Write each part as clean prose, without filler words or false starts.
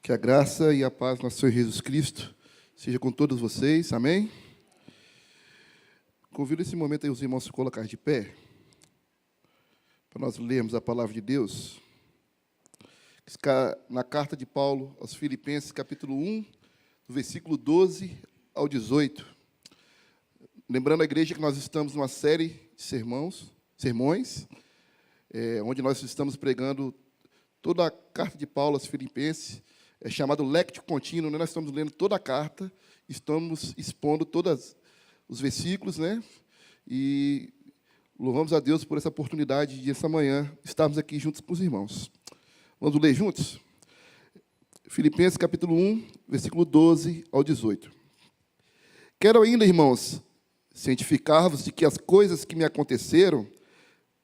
Que a graça e a paz do nosso Senhor Jesus Cristo seja com todos vocês, amém? Convido esse momento aí os irmãos se colocar de pé, para nós lermos a palavra de Deus, que está na carta de Paulo aos Filipenses, capítulo 1, do versículo 12 ao 18. Lembrando a igreja que nós estamos numa série de sermões, onde nós estamos pregando toda a carta de Paulo aos Filipenses, chamado Lectio Continuo, né? Nós estamos lendo toda a carta, estamos expondo todos os versículos, né? E louvamos a Deus por essa oportunidade de, essa manhã, estarmos aqui juntos com os irmãos. Vamos ler juntos? Filipenses, capítulo 1, versículo 12 ao 18. Quero ainda, irmãos, cientificar-vos de que as coisas que me aconteceram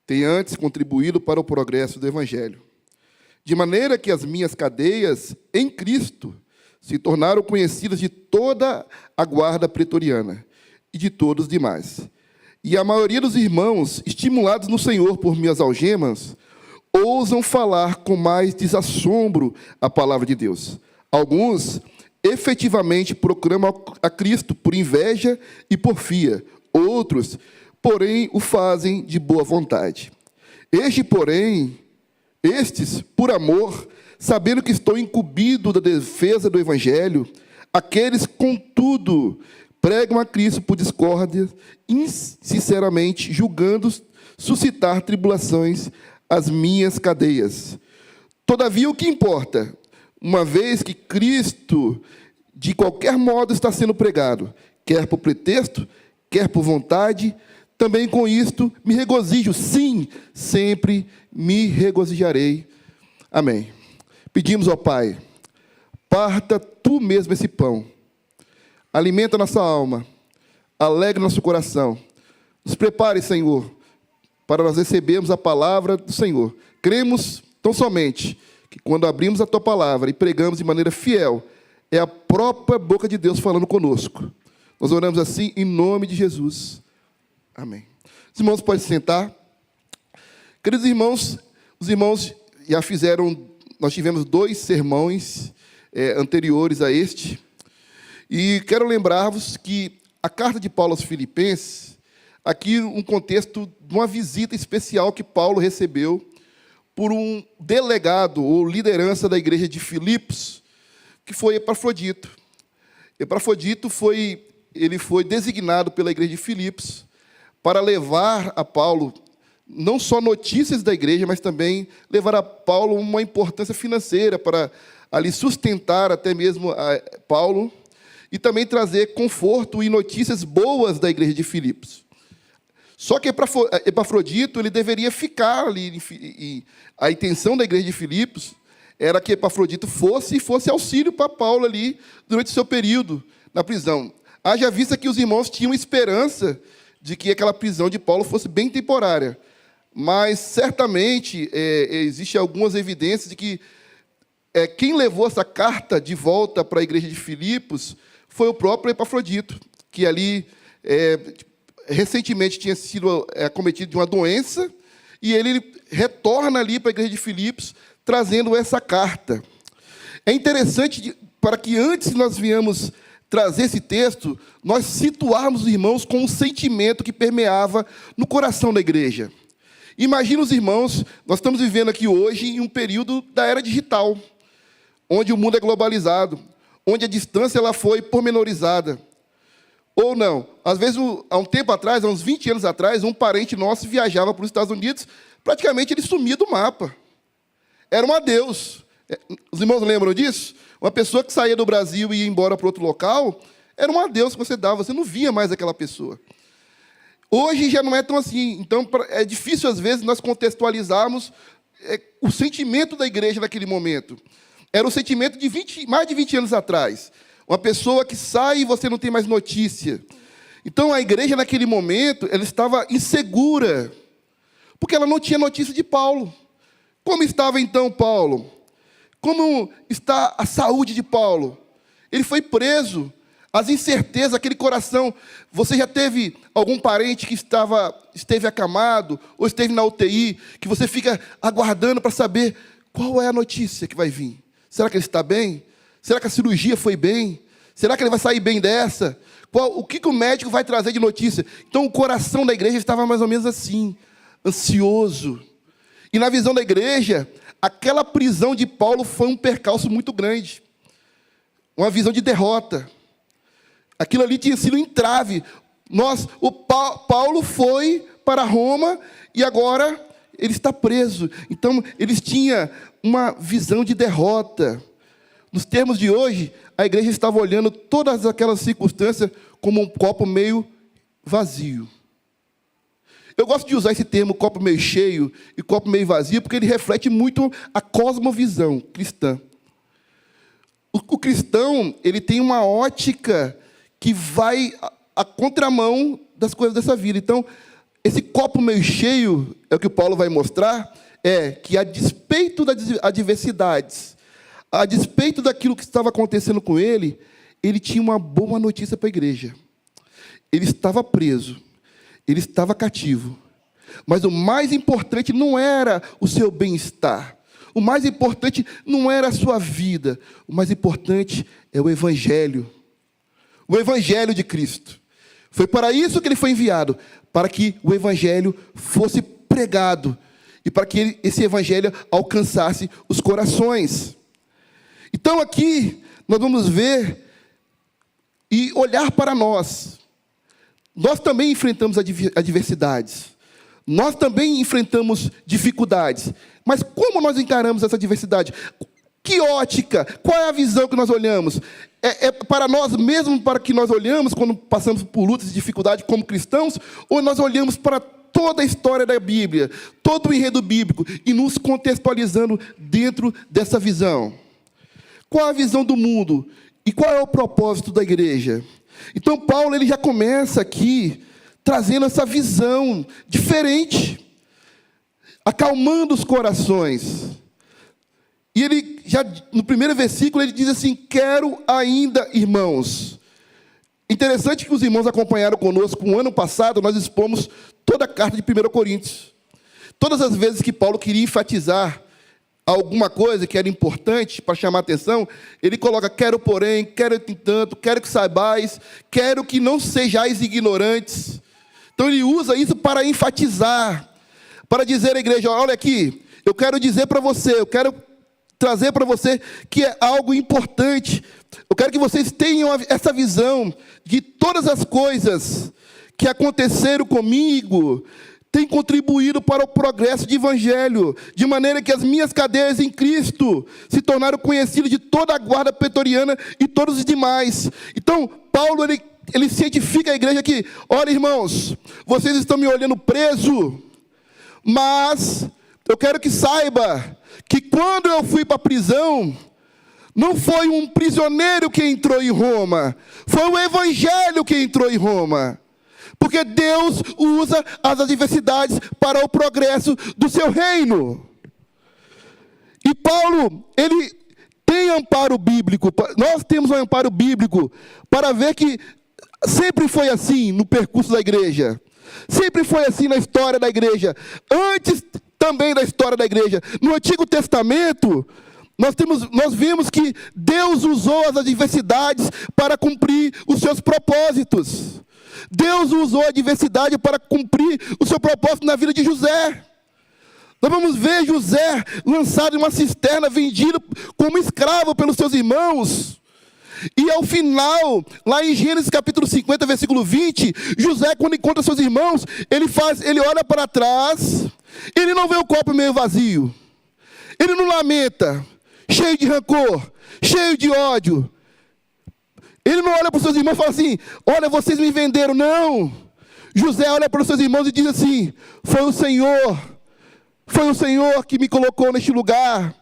têm antes contribuído para o progresso do Evangelho, de maneira que as minhas cadeias em Cristo se tornaram conhecidas de toda a guarda pretoriana e de todos os demais. E a maioria dos irmãos, estimulados no Senhor por minhas algemas, ousam falar com mais desassombro a palavra de Deus. Alguns efetivamente proclamam a Cristo por inveja e porfia. Outros, porém, o fazem de boa vontade. Estes, por amor, sabendo que estou incumbido da defesa do Evangelho, aqueles, contudo, pregam a Cristo por discórdia, insinceramente julgando suscitar tribulações às minhas cadeias. Todavia, o que importa, uma vez que Cristo, de qualquer modo, está sendo pregado, quer por pretexto, quer por vontade, também com isto me regozijo, sim, sempre me regozijarei. Amém. Pedimos ao Pai, parta Tu mesmo esse pão, alimenta nossa alma, alegra nosso coração, nos prepare, Senhor, para nós recebermos a palavra do Senhor. Cremos tão somente que quando abrimos a Tua palavra e pregamos de maneira fiel, é a própria boca de Deus falando conosco. Nós oramos assim em nome de Jesus. Amém. Os irmãos podem se sentar. Queridos irmãos, os irmãos já fizeram, nós tivemos 2 sermões anteriores a este, e quero lembrar-vos que a carta de Paulo aos Filipenses, aqui um contexto de uma visita especial que Paulo recebeu por um delegado ou liderança da igreja de Filipos, que foi Epafrodito. Epafrodito foi designado pela igreja de Filipos para levar a Paulo não só notícias da igreja, mas também levar a Paulo uma importância financeira para ali sustentar até mesmo a Paulo e também trazer conforto e notícias boas da igreja de Filipos. Só que Epafrodito ele deveria ficar ali, e a intenção da igreja de Filipos era que Epafrodito fosse auxílio para Paulo ali durante o seu período na prisão. Haja vista que os irmãos tinham esperança de que aquela prisão de Paulo fosse bem temporária. Mas, certamente, existem algumas evidências de que quem levou essa carta de volta para a igreja de Filipos foi o próprio Epafrodito, que ali, recentemente, tinha sido acometido de uma doença, e ele retorna ali para a igreja de Filipos, trazendo essa carta. É interessante, para que antes nós viemos trazer esse texto, nós situarmos os irmãos com um sentimento que permeava no coração da igreja. Imagina os irmãos, nós estamos vivendo aqui hoje em um período da era digital, onde o mundo é globalizado, onde a distância ela foi pormenorizada. Ou não, às vezes, há um tempo atrás, há uns 20 anos atrás, um parente nosso viajava para os Estados Unidos, praticamente ele sumia do mapa. Era um adeus. Os irmãos lembram disso? Uma pessoa que saía do Brasil e ia embora para outro local, era um adeus que você dava, você não via mais aquela pessoa. Hoje já não é tão assim. Então, é difícil, às vezes, nós contextualizarmos o sentimento da igreja naquele momento. Era o sentimento de mais de 20 anos atrás. Uma pessoa que sai e você não tem mais notícia. Então, a igreja, naquele momento, ela estava insegura, porque ela não tinha notícia de Paulo. Como estava, então, Paulo? Como está a saúde de Paulo? Ele foi preso, as incertezas, aquele coração. Você já teve algum parente que esteve acamado, ou esteve na UTI, que você fica aguardando para saber qual é a notícia que vai vir? Será que ele está bem? Será que a cirurgia foi bem? Será que ele vai sair bem dessa? O que o médico vai trazer de notícia? Então, o coração da igreja estava mais ou menos assim, ansioso. E na visão da igreja, aquela prisão de Paulo foi um percalço muito grande. Uma visão de derrota. Aquilo ali tinha sido um entrave. Paulo foi para Roma e agora ele está preso. Então, eles tinham uma visão de derrota. Nos termos de hoje, a igreja estava olhando todas aquelas circunstâncias como um copo meio vazio. Eu gosto de usar esse termo, copo meio cheio e copo meio vazio, porque ele reflete muito a cosmovisão cristã. O cristão, ele tem uma ótica que vai à contramão das coisas dessa vida. Então, esse copo meio cheio, é o que Paulo vai mostrar, é que a despeito das adversidades, a despeito daquilo que estava acontecendo com ele tinha uma boa notícia para a igreja. Ele estava preso, ele estava cativo, mas o mais importante não era o seu bem-estar, o mais importante não era a sua vida, o mais importante é o Evangelho de Cristo. Foi para isso que ele foi enviado, para que o Evangelho fosse pregado e para que esse Evangelho alcançasse os corações. Então aqui nós vamos ver e olhar para nós. Nós também enfrentamos adversidades. Nós também enfrentamos dificuldades. Mas como nós encaramos essa adversidade? Que ótica? Qual é a visão que nós olhamos? É para nós mesmos, para que nós olhamos quando passamos por lutas e dificuldades como cristãos? Ou nós olhamos para toda a história da Bíblia, todo o enredo bíblico, e nos contextualizando dentro dessa visão? Qual a visão do mundo? E qual é o propósito da igreja? Então, Paulo ele já começa aqui trazendo essa visão diferente, acalmando os corações. E ele, já no primeiro versículo, ele diz assim: quero ainda, irmãos. Interessante que os irmãos acompanharam conosco, no ano passado, nós expomos toda a carta de 1 Coríntios. Todas as vezes que Paulo queria enfatizar alguma coisa que era importante para chamar a atenção, ele coloca: quero porém, quero entanto, quero que saibais, quero que não sejais ignorantes. Então ele usa isso para enfatizar, para dizer à igreja: olha aqui, eu quero dizer para você, eu quero trazer para você que é algo importante. Eu quero que vocês tenham essa visão de todas as coisas que aconteceram comigo tem contribuído para o progresso do Evangelho, de maneira que as minhas cadeias em Cristo se tornaram conhecidas de toda a guarda pretoriana e todos os demais. Então, Paulo, ele cientifica a igreja que: olha, irmãos, vocês estão me olhando preso, mas eu quero que saiba que quando eu fui para a prisão, não foi um prisioneiro que entrou em Roma, foi o Evangelho que entrou em Roma. Porque Deus usa as adversidades para o progresso do seu reino. E Paulo, ele tem amparo bíblico. Nós temos um amparo bíblico para ver que sempre foi assim no percurso da igreja. Sempre foi assim na história da igreja. Antes também da história da igreja. No Antigo Testamento, nós vimos que Deus usou as adversidades para cumprir os seus propósitos. Deus usou a adversidade para cumprir o seu propósito na vida de José. Nós vamos ver José lançado em uma cisterna, vendido como escravo pelos seus irmãos. E ao final, lá em Gênesis capítulo 50, versículo 20, José, quando encontra seus irmãos, ele olha para trás, ele não vê o copo meio vazio. Ele não lamenta, cheio de rancor, cheio de ódio. Ele não olha para os seus irmãos e fala assim: olha, vocês me venderam. Não. José olha para os seus irmãos e diz assim: foi o Senhor que me colocou neste lugar.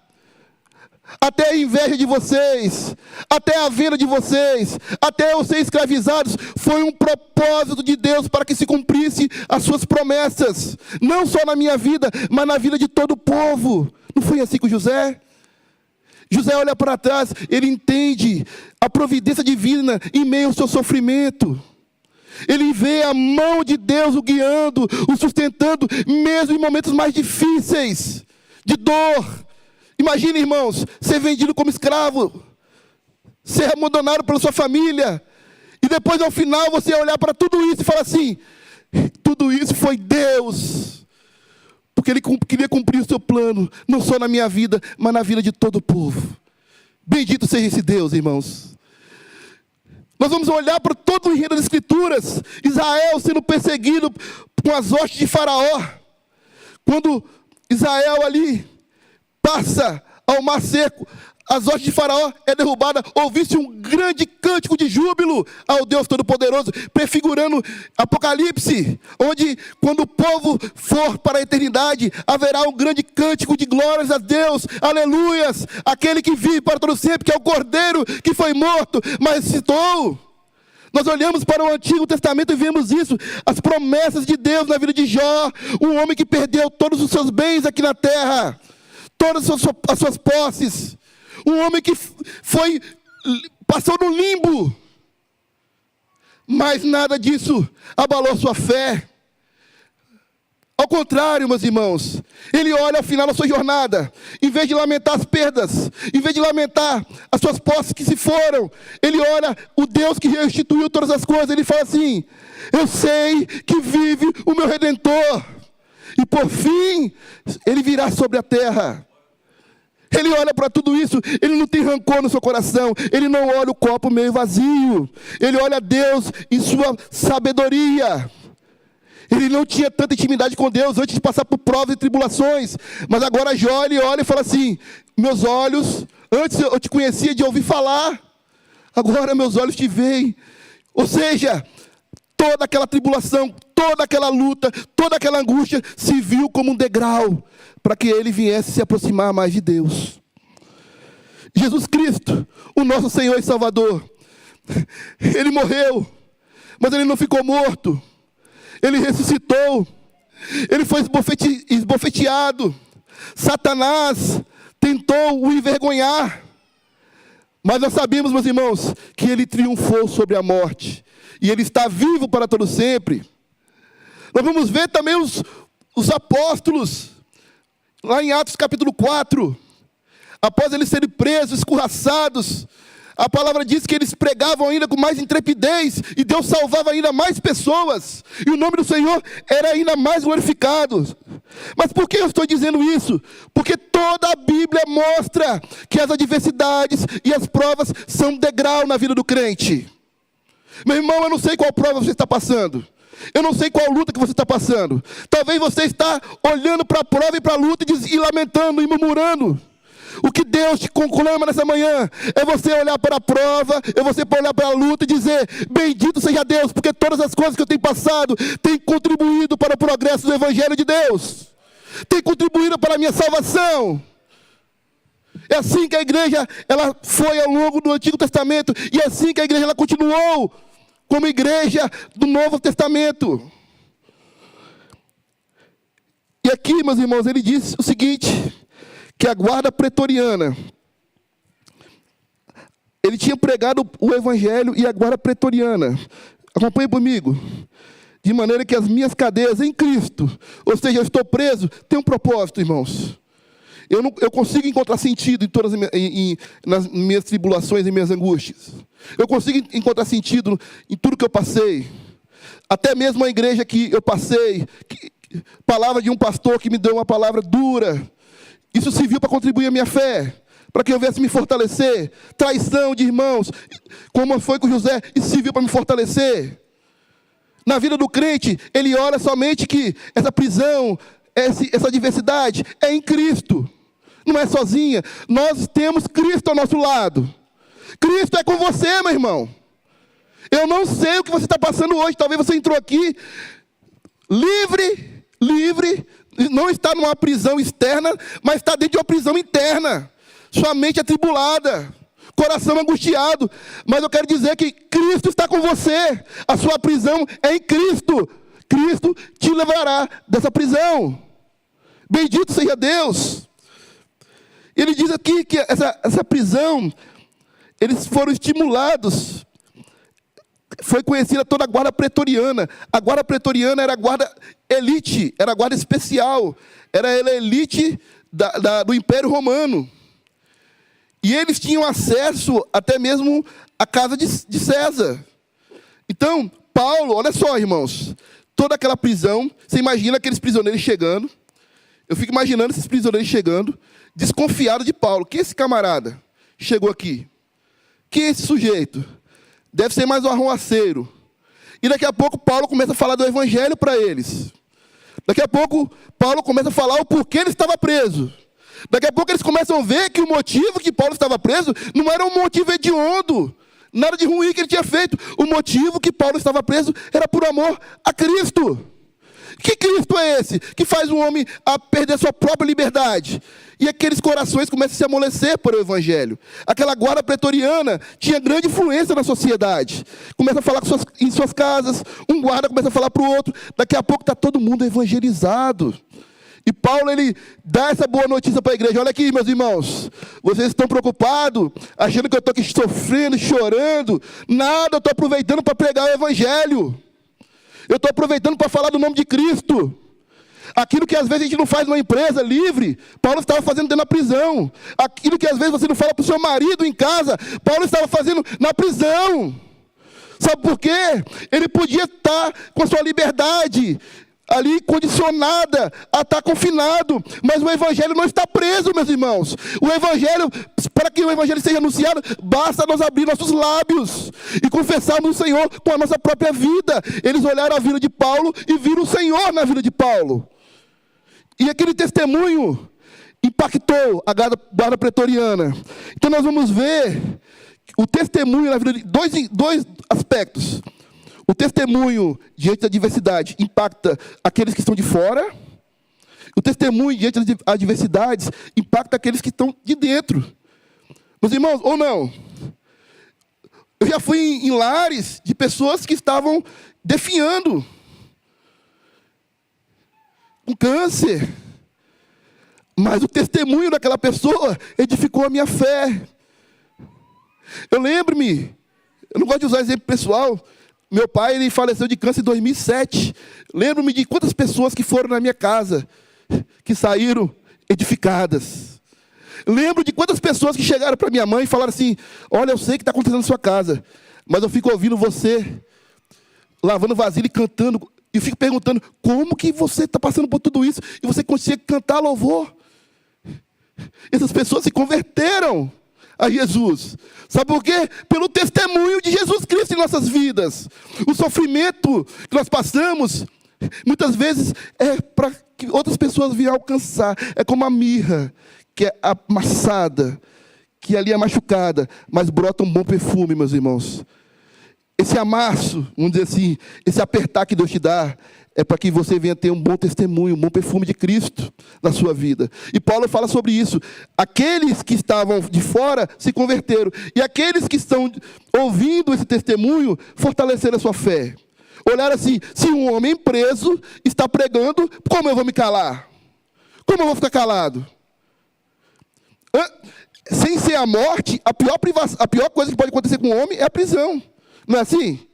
Até a inveja de vocês, até a venda de vocês, até eu ser escravizados, foi um propósito de Deus para que se cumprisse as suas promessas. Não só na minha vida, mas na vida de todo o povo. Não foi assim com José? José olha para trás, ele entende a providência divina em meio ao seu sofrimento. Ele vê a mão de Deus o guiando, o sustentando, mesmo em momentos mais difíceis, de dor. Imagine, irmãos, ser vendido como escravo. ser abandonado pela sua família, e depois ao final você olhar para tudo isso e falar assim: tudo isso foi Deus, porque Ele queria cumprir o seu plano, não só na minha vida, mas na vida de todo o povo. Bendito seja esse Deus, irmãos. Nós vamos olhar para todo o enredo das Escrituras, Israel sendo perseguido com as hostes de Faraó. Quando Israel ali passa ao mar seco, as hostes de Faraó é derrubada, ouvi-se um grande cântico de júbilo ao Deus Todo-Poderoso, prefigurando Apocalipse, onde quando o povo for para a eternidade, haverá um grande cântico de glórias a Deus, aleluias, aquele que vive para todo sempre, que é o Cordeiro que foi morto, mas ressuscitou. Nós olhamos para o Antigo Testamento e vemos isso, as promessas de Deus na vida de Jó, um homem que perdeu todos os seus bens aqui na terra, todas as suas posses, um homem que passou no limbo, mas nada disso abalou sua fé. Ao contrário, meus irmãos, ele olha ao final da sua jornada, em vez de lamentar as perdas, em vez de lamentar as suas posses que se foram, ele olha o Deus que restituiu todas as coisas, ele fala assim: eu sei que vive o meu Redentor, e por fim, ele virá sobre a terra. Ele olha para tudo isso, ele não tem rancor no seu coração, ele não olha o copo meio vazio, ele olha a Deus em sua sabedoria. Ele não tinha tanta intimidade com Deus antes de passar por provas e tribulações, mas agora Jó, ele olha e fala assim: meus olhos, antes eu te conhecia de ouvir falar, agora meus olhos te veem. Ou seja, toda aquela tribulação, toda aquela luta, toda aquela angústia se viu como um degrau para que ele viesse se aproximar mais de Deus. Jesus Cristo, o nosso Senhor e Salvador, ele morreu, mas ele não ficou morto, ele ressuscitou, ele foi esbofeteado, Satanás tentou o envergonhar, mas nós sabemos, meus irmãos, que ele triunfou sobre a morte, e ele está vivo para todo sempre. Nós vamos ver também os apóstolos, lá em Atos capítulo 4, após eles serem presos, escorraçados, a palavra diz que eles pregavam ainda com mais intrepidez, e Deus salvava ainda mais pessoas, e o nome do Senhor era ainda mais glorificado. Mas por que eu estou dizendo isso? Porque toda a Bíblia mostra que as adversidades e as provas são degrau na vida do crente. Meu irmão, eu não sei qual prova você está passando, eu não sei qual luta que você está passando. Talvez você está olhando para a prova e para a luta e lamentando e murmurando. O que Deus te conclama nessa manhã é você olhar para a prova, é você olhar para a luta e dizer: bendito seja Deus, porque todas as coisas que eu tenho passado têm contribuído para o progresso do Evangelho de Deus, têm contribuído para a minha salvação. É assim que a igreja ela foi ao longo do Antigo Testamento, e é assim que a igreja ela continuou como igreja do Novo Testamento. E aqui, meus irmãos, ele diz o seguinte, que a guarda pretoriana, ele tinha pregado o Evangelho, e a guarda pretoriana, acompanhe comigo, de maneira que as minhas cadeias em Cristo, ou seja, eu estou preso, tem um propósito, irmãos. Eu consigo encontrar sentido nas minhas tribulações e minhas angústias. Eu consigo encontrar sentido em tudo que eu passei. Até mesmo a igreja que eu passei, palavra de um pastor que me deu uma palavra dura, isso serviu para contribuir a minha fé, para que eu viesse me fortalecer. Traição de irmãos, como foi com José, isso serviu para me fortalecer. Na vida do crente, ele olha somente que essa prisão, essa adversidade é em Cristo, não é sozinha. Nós temos Cristo ao nosso lado. Cristo é com você, meu irmão. Eu não sei o que você está passando hoje. Talvez você entrou aqui livre, não está numa prisão externa, mas está dentro de uma prisão interna. Sua mente é atribulada, coração angustiado. Mas eu quero dizer que Cristo está com você. A sua prisão é em Cristo. Cristo te levará dessa prisão. Bendito seja Deus. Ele diz aqui que essa prisão, eles foram estimulados. Foi conhecida toda a guarda pretoriana. A guarda pretoriana era a guarda elite, era a guarda especial. Era a elite do Império Romano. E eles tinham acesso até mesmo à casa de César. Então, Paulo, olha só, irmãos, toda aquela prisão, você imagina aqueles prisioneiros chegando, eu fico imaginando esses prisioneiros chegando, desconfiados de Paulo. Quem é esse camarada? Chegou aqui. Quem é esse sujeito? Deve ser mais um arruaceiro. E daqui a pouco Paulo começa a falar do evangelho para eles. Daqui a pouco Paulo começa a falar o porquê ele estava preso. Daqui a pouco eles começam a ver que o motivo que Paulo estava preso não era um motivo hediondo, nada de ruim que ele tinha feito. O motivo que Paulo estava preso era por amor a Cristo. Que Cristo é esse que faz um homem a perder sua própria liberdade? E aqueles corações começam a se amolecer por o evangelho. Aquela guarda pretoriana tinha grande influência na sociedade. Começa a falar em suas casas, um guarda começa a falar para o outro. Daqui a pouco está todo mundo evangelizado. E Paulo, ele dá essa boa notícia para a igreja. Olha aqui, meus irmãos, vocês estão preocupados, achando que eu estou aqui sofrendo, chorando. Nada, eu estou aproveitando para pregar o evangelho. Eu estou aproveitando para falar do nome de Cristo. Aquilo que às vezes a gente não faz numa empresa livre, Paulo estava fazendo dentro da prisão. Aquilo que às vezes você não fala para o seu marido em casa, Paulo estava fazendo na prisão. Sabe por quê? Ele podia estar com a sua liberdade ali condicionada a estar confinado, mas o evangelho não está preso, meus irmãos. O evangelho, para que o evangelho seja anunciado, basta nós abrir nossos lábios e confessarmos o Senhor com a nossa própria vida. Eles olharam a vida de Paulo e viram o Senhor na vida de Paulo. E aquele testemunho impactou a guarda pretoriana. Então nós vamos ver o testemunho na vida de dois aspectos. O testemunho diante da adversidade impacta aqueles que estão de fora. O testemunho diante das adversidades impacta aqueles que estão de dentro. Meus irmãos, ou não? Eu já fui em lares de pessoas que estavam definhando, com câncer. Mas o testemunho daquela pessoa edificou a minha fé. Eu lembro-me, eu não gosto de usar exemplo pessoal. Meu pai, ele faleceu de câncer em 2007. Lembro-me de quantas pessoas que foram na minha casa, que saíram edificadas. Lembro de quantas pessoas que chegaram para minha mãe e falaram assim: olha, eu sei que está acontecendo na sua casa, mas eu fico ouvindo você lavando vasilha e cantando. E eu fico perguntando, como que você está passando por tudo isso e você consegue cantar louvor? Essas pessoas se converteram a Jesus. Sabe por quê? Pelo testemunho de Jesus Cristo em nossas vidas. O sofrimento que nós passamos, muitas vezes, é para que outras pessoas venham alcançar. É como a mirra, que é amassada, que ali é machucada, mas brota um bom perfume, meus irmãos. Esse amasso, vamos dizer assim, esse apertar que Deus te dá, é para que você venha ter um bom testemunho, um bom perfume de Cristo na sua vida. E Paulo fala sobre isso. Aqueles que estavam de fora se converteram. E aqueles que estão ouvindo esse testemunho, fortaleceram a sua fé. Olharam assim, se um homem preso está pregando, como eu vou me calar? Como eu vou ficar calado? Sem ser a morte, a pior coisa que pode acontecer com um homem é a prisão. Não é assim?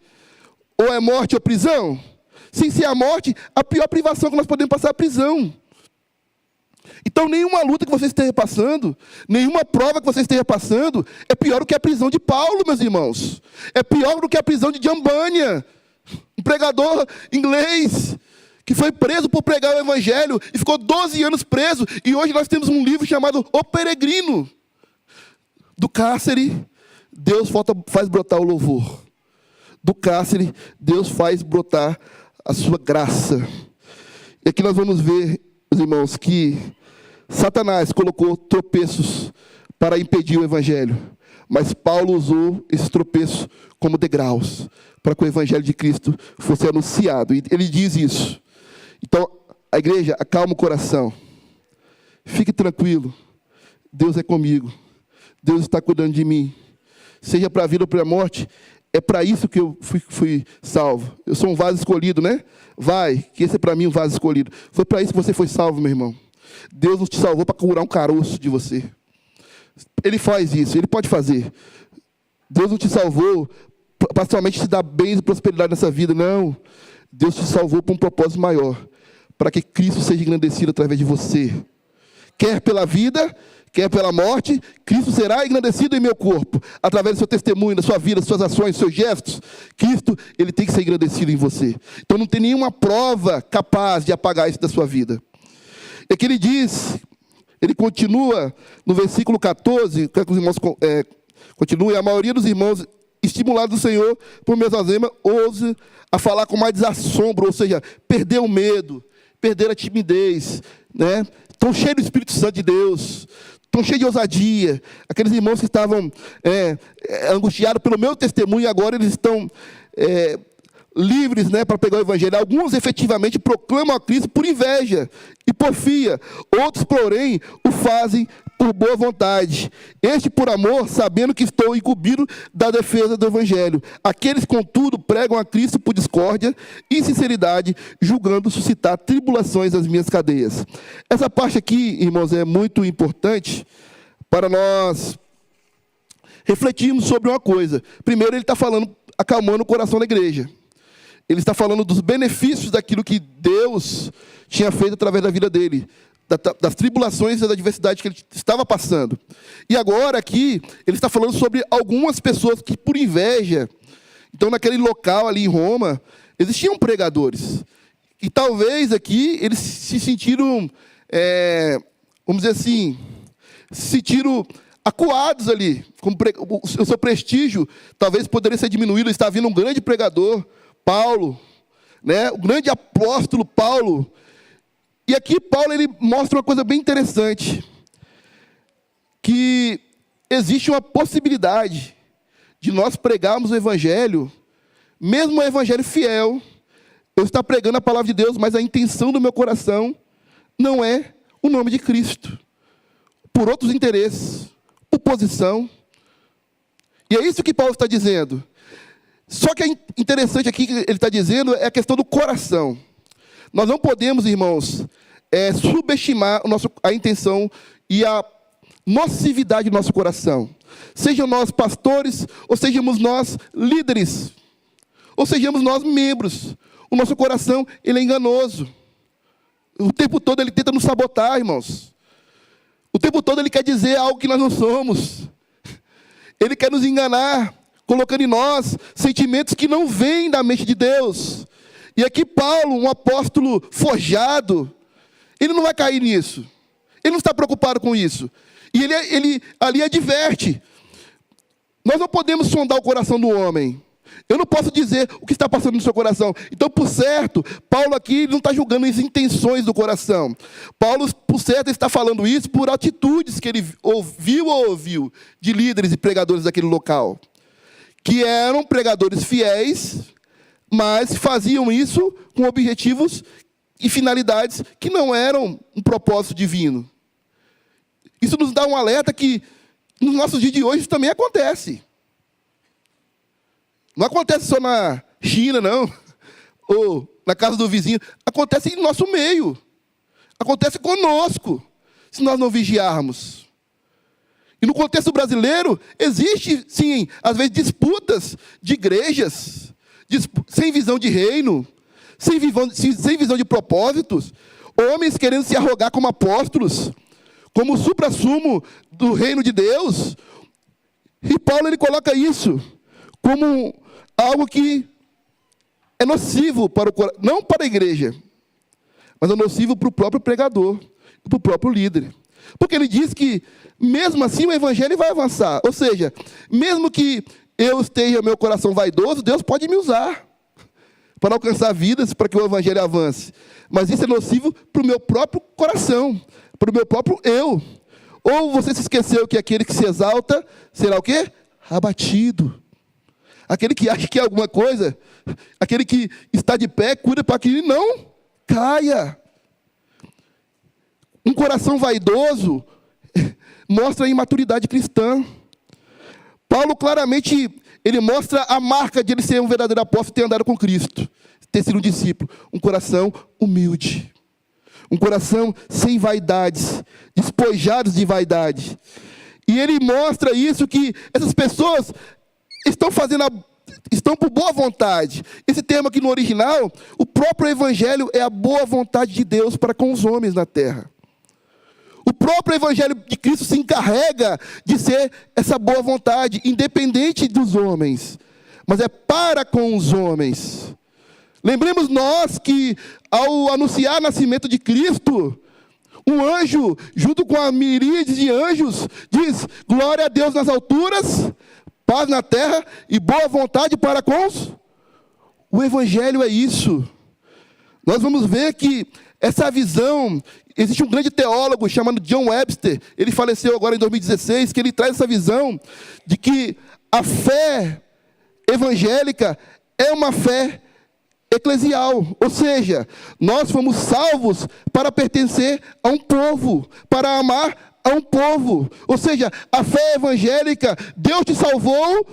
Ou é morte ou prisão? Sem ser a morte, a pior privação que nós podemos passar é a prisão. Então, nenhuma luta que você esteja passando, nenhuma prova que você esteja passando, é pior do que a prisão de Paulo, meus irmãos. É pior do que a prisão de Jambânia, um pregador inglês, que foi preso por pregar o evangelho e ficou 12 anos preso. E hoje nós temos um livro chamado O Peregrino. Do cárcere, Deus faz brotar o louvor. Do cárcere, Deus faz brotar a sua graça. E aqui nós vamos ver, meus irmãos, que Satanás colocou tropeços para impedir o evangelho. Mas Paulo usou esses tropeços como degraus para que o evangelho de Cristo fosse anunciado. E ele diz isso. Então, a igreja, acalma o coração. Fique tranquilo. Deus é comigo. Deus está cuidando de mim. Seja para a vida ou para a morte, é para isso que eu fui salvo. Eu sou um vaso escolhido, né? Vai, que esse é para mim um vaso escolhido. Foi para isso que você foi salvo, meu irmão. Deus não te salvou para curar um caroço de você. Ele faz isso, Ele pode fazer. Deus não te salvou para somente te dar bens e prosperidade nessa vida, não. Deus te salvou para um propósito maior, para que Cristo seja engrandecido através de você. Quer pela vida, quer pela morte, Cristo será engrandecido em meu corpo, através do seu testemunho, da sua vida, das suas ações, dos seus gestos. Cristo, ele tem que ser engrandecido em você. Então não tem nenhuma prova capaz de apagar isso da sua vida. É que ele diz, ele continua no versículo 14, quero que os irmãos continuem, a maioria dos irmãos, estimulados do Senhor por meus algemas, ouse a falar com mais desassombro, ou seja, perder o medo, perder a timidez, né? Estão cheios do Espírito Santo de Deus, estão cheios de ousadia. Aqueles irmãos que estavam angustiados pelo meu testemunho, agora eles estão livres, né, para pegar o Evangelho. Alguns efetivamente proclamam a Cristo por inveja e porfia. Outros, porém, o fazem por boa vontade. Este por amor, sabendo que estou incumbido da defesa do Evangelho. Aqueles, contudo, pregam a Cristo por discórdia e sinceridade, julgando suscitar tribulações nas minhas cadeias. Essa parte aqui, irmãos, é muito importante para nós refletirmos sobre uma coisa. Primeiro, ele está falando, acalmando o coração da igreja. Ele está falando dos benefícios daquilo que Deus tinha feito através da vida dele, das tribulações e da adversidade que ele estava passando. E agora aqui, ele está falando sobre algumas pessoas que, por inveja, então naquele local ali em Roma, existiam pregadores. E talvez aqui eles se sentiram, vamos dizer assim, se sentiram acuados ali. O seu prestígio talvez poderia ser diminuído. Está vindo um grande pregador, Paulo, né? O grande apóstolo Paulo. E aqui Paulo ele mostra uma coisa bem interessante, que existe uma possibilidade de nós pregarmos o Evangelho, mesmo o Evangelho fiel. Eu estou pregando a palavra de Deus, mas a intenção do meu coração não é o nome de Cristo, por outros interesses, por posição. E é isso que Paulo está dizendo. Só que é interessante aqui que ele está dizendo é a questão do coração. Nós não podemos, irmãos, subestimar a intenção e a nocividade do nosso coração. Sejam nós pastores, ou sejamos nós líderes, ou sejamos nós membros. O nosso coração, ele é enganoso. O tempo todo ele tenta nos sabotar, irmãos. O tempo todo ele quer dizer algo que nós não somos. Ele quer nos enganar, colocando em nós sentimentos que não vêm da mente de Deus. E aqui Paulo, um apóstolo forjado, ele não vai cair nisso. Ele não está preocupado com isso. E ele ali adverte. Nós não podemos sondar o coração do homem. Eu não posso dizer o que está passando no seu coração. Então, por certo, Paulo aqui não está julgando as intenções do coração. Paulo, por certo, está falando isso por atitudes que ele ouviu de líderes e pregadores daquele local, que eram pregadores fiéis, mas faziam isso com objetivos e finalidades que não eram um propósito divino. Isso nos dá um alerta que nos nossos dias de hoje isso também acontece. Não acontece só na China, não, ou na casa do vizinho. Acontece em nosso meio. Acontece conosco, se nós não vigiarmos. E no contexto brasileiro, existe, sim, às vezes, disputas de igrejas, sem visão de reino, sem visão de propósitos, homens querendo se arrogar como apóstolos, como o suprassumo do reino de Deus. E Paulo ele coloca isso como algo que é nocivo para não para a igreja, mas é nocivo para o próprio pregador, para o próprio líder. Porque ele diz que, mesmo assim, o evangelho vai avançar. Ou seja, mesmo que eu esteja meu coração vaidoso, Deus pode me usar para alcançar vidas, para que o evangelho avance. Mas isso é nocivo para o meu próprio coração, para o meu próprio eu. Ou você se esqueceu que aquele que se exalta será o quê? Abatido. Aquele que acha que é alguma coisa, aquele que está de pé, cuida para que ele não caia. Um coração vaidoso mostra a imaturidade cristã. Paulo claramente, ele mostra a marca de ele ser um verdadeiro apóstolo, ter andado com Cristo, ter sido um discípulo. Um coração humilde. Um coração sem vaidades, despojados de vaidade. E ele mostra isso, que essas pessoas estão por boa vontade. Esse termo aqui no original, o próprio evangelho é a boa vontade de Deus para com os homens na terra. próprio Evangelho de Cristo se encarrega de ser essa boa vontade, independente dos homens, mas é para com os homens. Lembremos nós que, ao anunciar o nascimento de Cristo, um anjo, junto com a miríade de anjos, diz: glória a Deus nas alturas, paz na terra e boa vontade para com os... O Evangelho é isso. Nós vamos ver que essa visão, existe um grande teólogo chamado John Webster, ele faleceu agora em 2016, que ele traz essa visão de que a fé evangélica é uma fé eclesial, ou seja, nós fomos salvos para pertencer a um povo, para amar a um povo. Ou seja, a fé evangélica, Deus te salvou,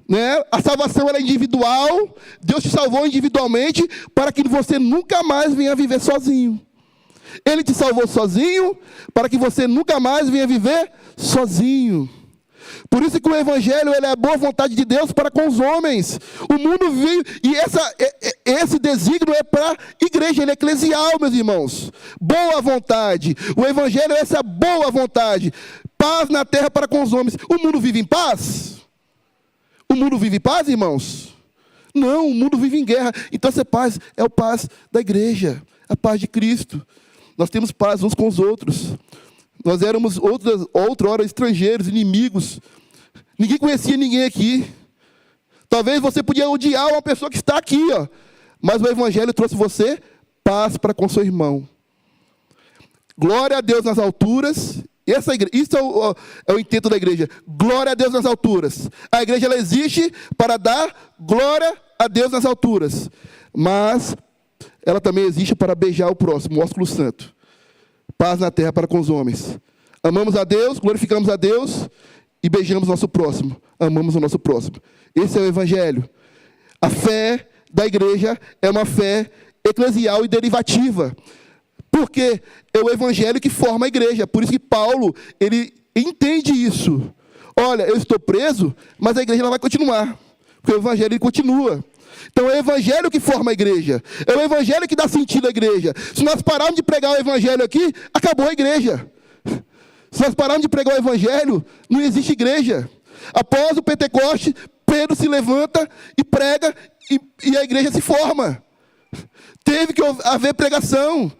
né? A salvação era individual, Deus te salvou individualmente para que você nunca mais venha viver sozinho. Ele te salvou sozinho para que você nunca mais venha viver sozinho. Por isso que o Evangelho, ele é a boa vontade de Deus para com os homens. O mundo veio, e esse desígnio é para a igreja, ele é eclesial, meus irmãos. Boa vontade. O Evangelho é essa boa vontade. Paz na terra para com os homens. O mundo vive em paz? O mundo vive em paz, irmãos? Não, o mundo vive em guerra. Então essa paz é a paz da igreja, a paz de Cristo. Nós temos paz uns com os outros. Nós éramos outrora estrangeiros, inimigos. Ninguém conhecia ninguém aqui. Talvez você podia odiar uma pessoa que está aqui, ó. Mas o Evangelho trouxe você paz para com seu irmão. Glória a Deus nas alturas. Isso é o intento da igreja. Glória a Deus nas alturas. A igreja, ela existe para dar glória a Deus nas alturas. Mas ela também existe para beijar o próximo, o ósculo santo. Paz na terra para com os homens. Amamos a Deus, glorificamos a Deus e beijamos nosso próximo. Amamos o nosso próximo. Esse é o Evangelho. A fé da igreja é uma fé eclesial e derivativa. Porque é o Evangelho que forma a igreja. Por isso que Paulo, ele entende isso. Olha, eu estou preso, mas a igreja ela vai continuar. Porque o Evangelho ele continua. Então é o Evangelho que forma a igreja. É o Evangelho que dá sentido à igreja. Se nós pararmos de pregar o Evangelho aqui, acabou a igreja. Se nós pararmos de pregar o Evangelho, não existe igreja. Após o Pentecoste, Pedro se levanta e prega e a igreja se forma. Teve que haver pregação.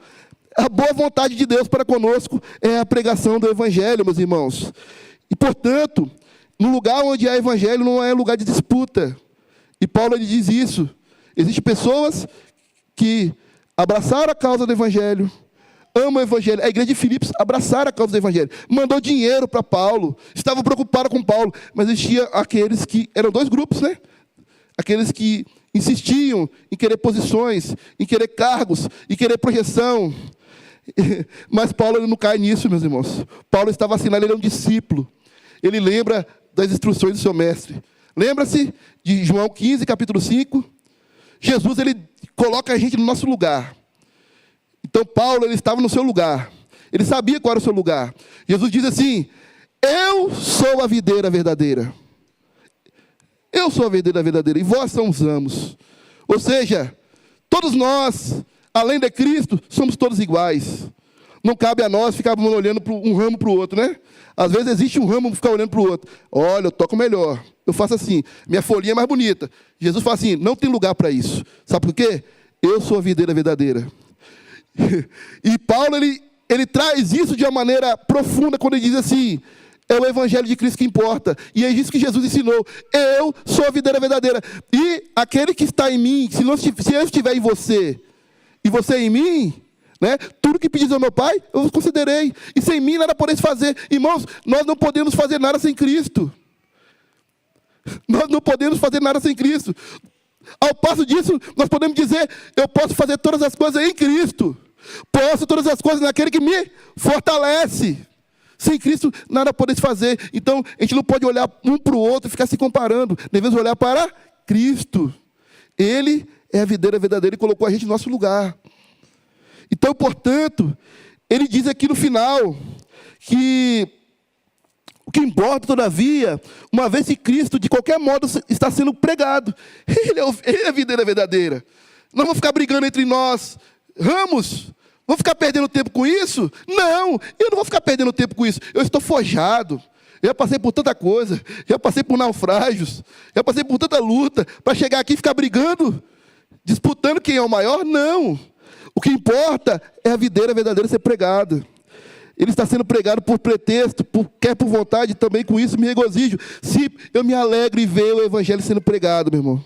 A boa vontade de Deus para conosco é a pregação do Evangelho, meus irmãos. E, portanto, no lugar onde há Evangelho não é lugar de disputa. E Paulo ele diz isso. Existem pessoas que abraçaram a causa do Evangelho, amam o Evangelho. A igreja de Filipos abraçaram a causa do Evangelho. Mandou dinheiro para Paulo. Estavam preocupados com Paulo. Mas existia aqueles que... Eram dois grupos, né? Aqueles que insistiam em querer posições, em querer cargos, em querer projeção. Mas Paulo ele não cai nisso, meus irmãos. Paulo estava assinado, ele é um discípulo. Ele lembra das instruções do seu mestre. Lembra-se de João 15, capítulo 5? Jesus, ele coloca a gente no nosso lugar. Então, Paulo, ele estava no seu lugar. Ele sabia qual era o seu lugar. Jesus diz assim: eu sou a videira verdadeira. Eu sou a videira verdadeira e vós são os ramos. Ou seja, todos nós, além de Cristo, somos todos iguais. Não cabe a nós ficarmos olhando um ramo para o outro, né? Às vezes existe um ramo ficar olhando para o outro. Olha, eu toco melhor. Eu faço assim. Minha folhinha é mais bonita. Jesus fala assim, não tem lugar para isso. Sabe por quê? Eu sou a videira verdadeira. E Paulo, ele traz isso de uma maneira profunda quando ele diz assim, é o Evangelho de Cristo que importa. E é isso que Jesus ensinou. Eu sou a videira verdadeira. E aquele que está em mim, se eu estiver em você, e você em mim... né? Tudo que pedis ao meu Pai, eu vos concederei. E sem mim nada podeis fazer. Irmãos, nós não podemos fazer nada sem Cristo. Nós não podemos fazer nada sem Cristo. Ao passo disso, nós podemos dizer, eu posso fazer todas as coisas em Cristo. Posso todas as coisas naquele que me fortalece. Sem Cristo, nada podeis fazer. Então, a gente não pode olhar um para o outro e ficar se comparando. Devemos olhar para Cristo. Ele é a videira verdadeira e colocou a gente no nosso lugar. Então, portanto, ele diz aqui no final que o que importa, todavia, uma vez que Cristo, de qualquer modo, está sendo pregado, ele é a videira verdadeira. Não vamos ficar brigando entre nós, ramos, Vou ficar perdendo tempo com isso? Não, eu não vou ficar perdendo tempo com isso. Eu estou forjado. Eu já passei por tanta coisa. Já passei por naufrágios. Já passei por tanta luta. Para chegar aqui e ficar brigando, disputando quem é o maior? Não. O que importa é a videira verdadeira ser pregada. Ele está sendo pregado por pretexto, quer por vontade, também com isso me regozijo. Se eu me alegro em ver o evangelho sendo pregado, meu irmão.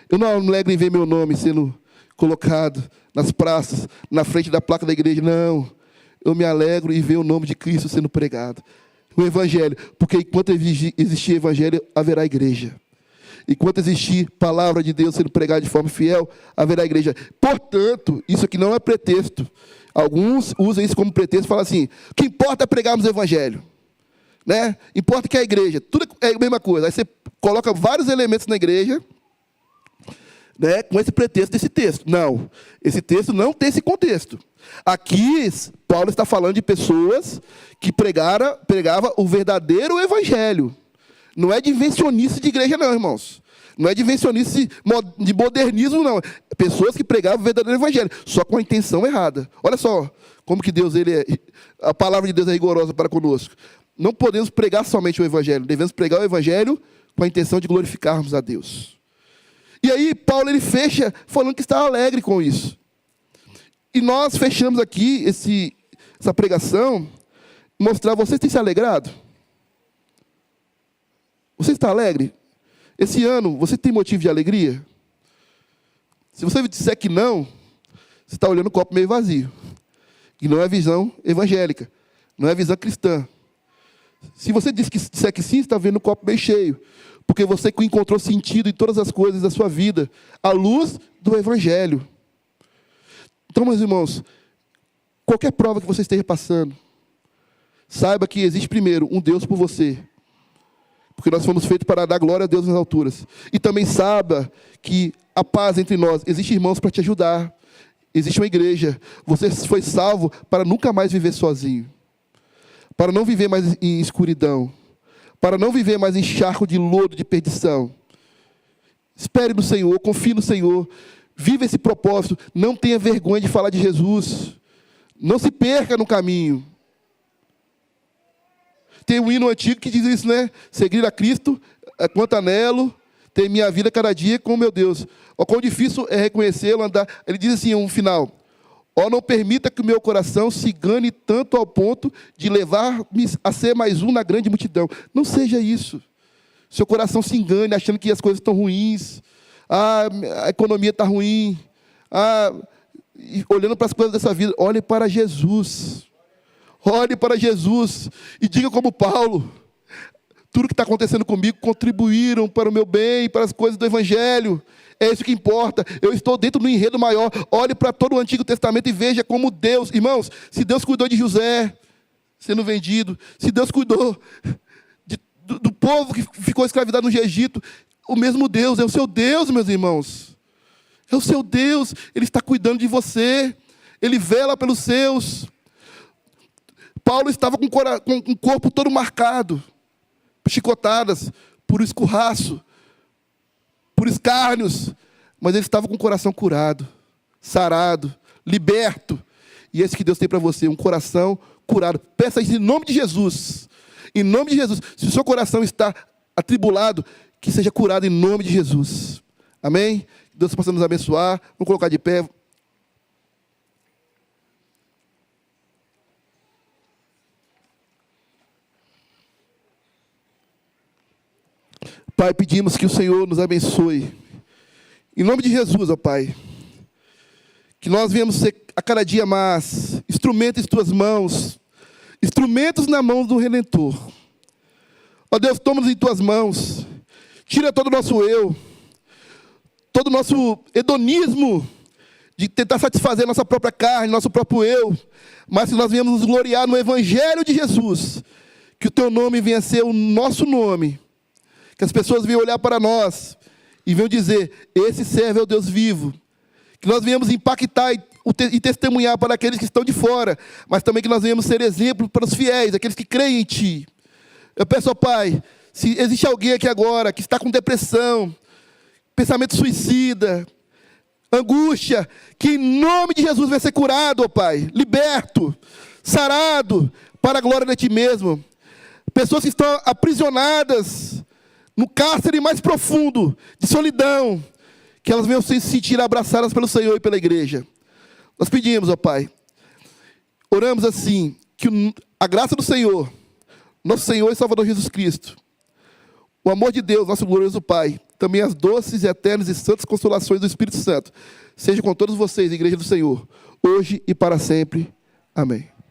Eu não me alegro em ver meu nome sendo colocado nas praças, na frente da placa da igreja. Não. Eu me alegro em ver o nome de Cristo sendo pregado. O evangelho. Porque enquanto existir evangelho, haverá igreja. Enquanto existir palavra de Deus sendo pregada de forma fiel, haverá igreja. Portanto, isso aqui não é pretexto. Alguns usam isso como pretexto e falam assim: o que importa é pregarmos o evangelho. Né? Importa que é a igreja. Tudo é a mesma coisa. Aí você coloca vários elementos na igreja, né, com esse pretexto desse texto. Não. Esse texto não tem esse contexto. Aqui, Paulo está falando de pessoas que pregavam o verdadeiro evangelho. Não é de invencionice de igreja, não, irmãos. Não é de invencionice de modernismo, não. Pessoas que pregavam o verdadeiro evangelho, só com a intenção errada. Olha só como que Deus, a palavra de Deus é rigorosa para conosco. Não podemos pregar somente o evangelho, devemos pregar o evangelho com a intenção de glorificarmos a Deus. E aí, Paulo, ele fecha falando que está alegre com isso. E nós fechamos aqui essa pregação, mostrar, vocês têm se alegrado? Você está alegre? Esse ano, você tem motivo de alegria? Se você disser que não, você está olhando o copo meio vazio. E não é a visão evangélica, não é a visão cristã. Se você disser que sim, você está vendo o copo meio cheio. Porque você encontrou sentido em todas as coisas da sua vida, à luz do evangelho. Então, meus irmãos, qualquer prova que você esteja passando, saiba que existe primeiro um Deus por você. Porque nós fomos feitos para dar glória a Deus nas alturas. E também saiba que a paz entre nós, existe irmãos para te ajudar. Existe uma igreja. Você foi salvo para nunca mais viver sozinho. Para não viver mais em escuridão. Para não viver mais em charco de lodo, de perdição. Espere no Senhor, confie no Senhor. Viva esse propósito. Não tenha vergonha de falar de Jesus. Não se perca no caminho. Tem um hino antigo que diz isso, né? Seguir a Cristo, quanto anelo, ter minha vida cada dia com meu Deus. O quão difícil é reconhecê-lo, andar. Ele diz assim, um final: ó, não permita que o meu coração se engane tanto ao ponto de levar-me a ser mais um na grande multidão. Não seja isso. Seu coração se engane achando que as coisas estão ruins. Ah, a economia está ruim. Ah, olhando para as coisas dessa vida, olhe para Jesus. Olhe para Jesus e diga como Paulo: tudo que está acontecendo comigo contribuíram para o meu bem, para as coisas do Evangelho. É isso que importa. Eu estou dentro do enredo maior. Olhe para todo o Antigo Testamento e veja como Deus, irmãos, se Deus cuidou de José sendo vendido, se Deus cuidou do povo que ficou escravizado no Egito, o mesmo Deus, é o seu Deus, meus irmãos. É o seu Deus, Ele está cuidando de você, Ele vela pelos seus. Paulo estava com o corpo todo marcado, por chicotadas, por escurraço, por escárnios, mas ele estava com o coração curado, sarado, liberto. E esse que Deus tem para você, um coração curado. Peça isso em nome de Jesus. Em nome de Jesus. Se o seu coração está atribulado, que seja curado em nome de Jesus. Amém? Deus possa nos abençoar. Vamos colocar de pé. Pai, pedimos que o Senhor nos abençoe. Em nome de Jesus, ó Pai. Que nós venhamos ser a cada dia mais instrumentos em Tuas mãos. Instrumentos na mão do Redentor. Ó Deus, toma-nos em Tuas mãos. Tira todo o nosso eu. Todo o nosso hedonismo de tentar satisfazer nossa própria carne, nosso próprio eu. Mas que nós venhamos nos gloriar no Evangelho de Jesus. Que o Teu nome venha a ser o nosso nome. Que as pessoas venham olhar para nós e venham dizer: esse servo é o Deus vivo. Que nós venhamos impactar e testemunhar para aqueles que estão de fora, mas também que nós venhamos ser exemplo para os fiéis, aqueles que creem em Ti. Eu peço ao Pai, se existe alguém aqui agora que está com depressão, pensamento suicida, angústia, que em nome de Jesus vai ser curado, ó Pai, liberto, sarado, para a glória de Ti mesmo. Pessoas que estão aprisionadas no cárcere mais profundo de solidão, que elas venham se sentir abraçadas pelo Senhor e pela igreja. Nós pedimos, ó Pai, oramos assim, que a graça do Senhor, nosso Senhor e Salvador Jesus Cristo, o amor de Deus, nosso glorioso Pai, também as doces, eternas e santas consolações do Espírito Santo, seja com todos vocês, Igreja do Senhor, hoje e para sempre. Amém.